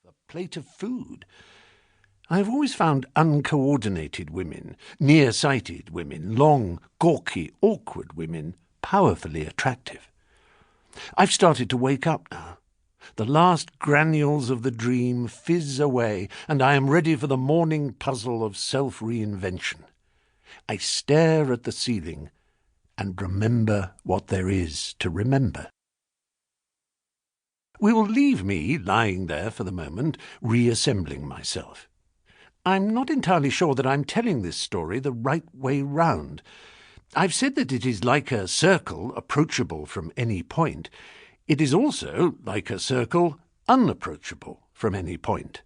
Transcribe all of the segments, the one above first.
a plate of food. I have always found uncoordinated women, near-sighted women, long, gawky, awkward women powerfully attractive. I've started to wake up now. The last granules of the dream fizz away, and I am ready for the morning puzzle of self-reinvention. I stare at the ceiling and remember what there is to remember. We will leave me lying there for the moment, reassembling myself. I'm not entirely sure that I'm telling this story the right way round. I've said that it is like a circle, approachable from any point. It is also, like a circle, unapproachable from any point.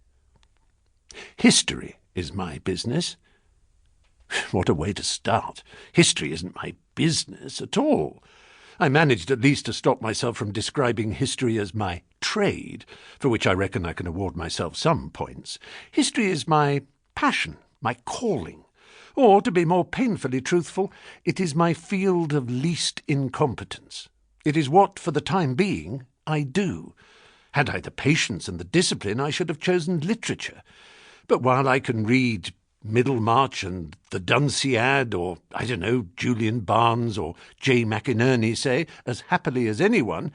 History is my business. What a way to start. History isn't my business at all. I managed at least to stop myself from describing history as my trade, for which I reckon I can award myself some points. History is my passion, my calling. Or, to be more painfully truthful, it is my field of least incompetence. It is what, for the time being, I do. Had I the patience and the discipline, I should have chosen literature. But while I can read Middlemarch and the Dunciad, or, I don't know, Julian Barnes or J. McInerney, say, as happily as anyone,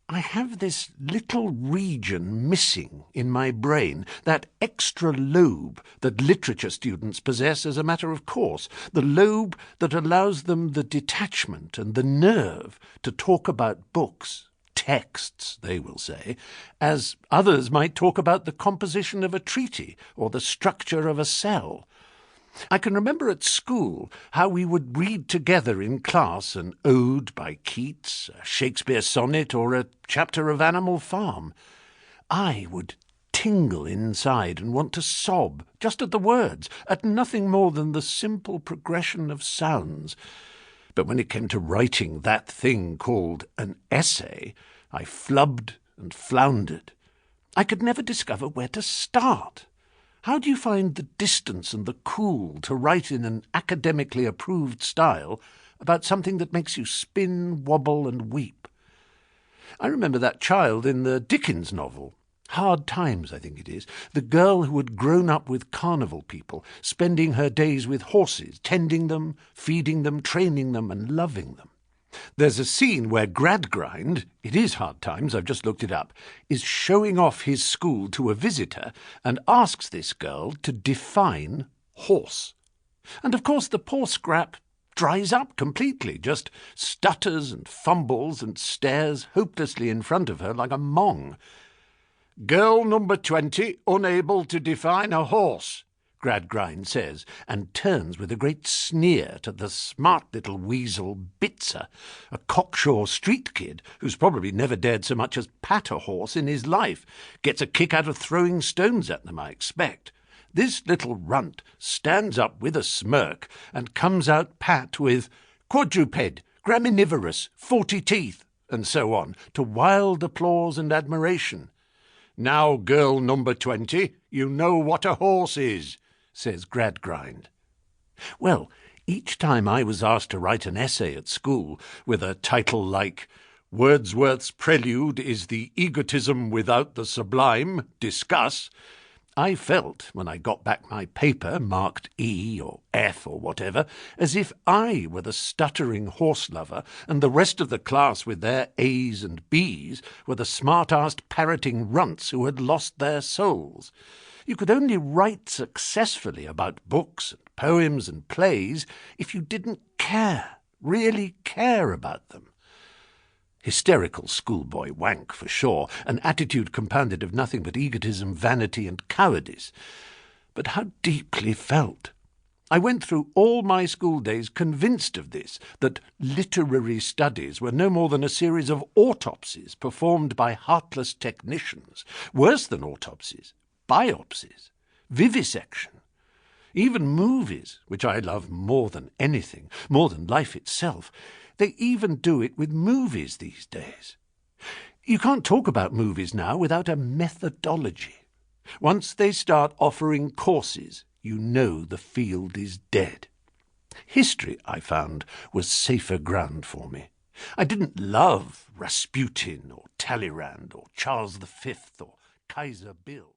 I have this little region missing in my brain, that extra lobe that literature students possess as a matter of course, the lobe that allows them the detachment and the nerve to talk about books, texts, they will say, as others might talk about the composition of a treaty or the structure of a cell. I can remember at school how we would read together in class an ode by Keats, a Shakespeare sonnet, or a chapter of Animal Farm. I would tingle inside and want to sob, just at the words, at nothing more than the simple progression of sounds. But when it came to writing that thing called an essay, I flubbed and floundered. I could never discover where to start. How do you find the distance and the cool to write in an academically approved style about something that makes you spin, wobble, and weep? I remember that child in the Dickens novel, Hard Times, I think it is, the girl who had grown up with carnival people, spending her days with horses, tending them, feeding them, training them, and loving them. There's a scene where Gradgrind, it is Hard Times, I've just looked it up, is showing off his school to a visitor and asks this girl to define horse. And of course the poor scrap dries up completely, just stutters and fumbles and stares hopelessly in front of her like a mong. "Girl number 20, unable to define a horse," Gradgrind says, and turns with a great sneer to the smart little weasel Bitzer, a cocksure street kid who's probably never dared so much as pat a horse in his life. Gets a kick out of throwing stones at them, I expect. This little runt stands up with a smirk and comes out pat with "quadruped, graminivorous, 40 teeth," and so on, to wild applause and admiration. "Now, girl number 20, you know what a horse is," says Gradgrind. Well, each time I was asked to write an essay at school with a title like "Wordsworth's Prelude is the Egotism Without the Sublime, Discuss," I felt, when I got back my paper marked E or F or whatever, as if I were the stuttering horse-lover and the rest of the class with their A's and B's were the smart-assed parroting runts who had lost their souls. You could only write successfully about books and poems and plays if you didn't care, really care about them. Hysterical schoolboy wank, for sure, an attitude compounded of nothing but egotism, vanity, and cowardice. But how deeply felt! I went through all my school days convinced of this, that literary studies were no more than a series of autopsies performed by heartless technicians, worse than autopsies, biopsies, vivisection. Even movies, which I love more than anything, more than life itself, they even do it with movies these days. You can't talk about movies now without a methodology. Once they start offering courses, you know the field is dead. History, I found, was safer ground for me. I didn't love Rasputin or Talleyrand or Charles V or Kaiser Bill.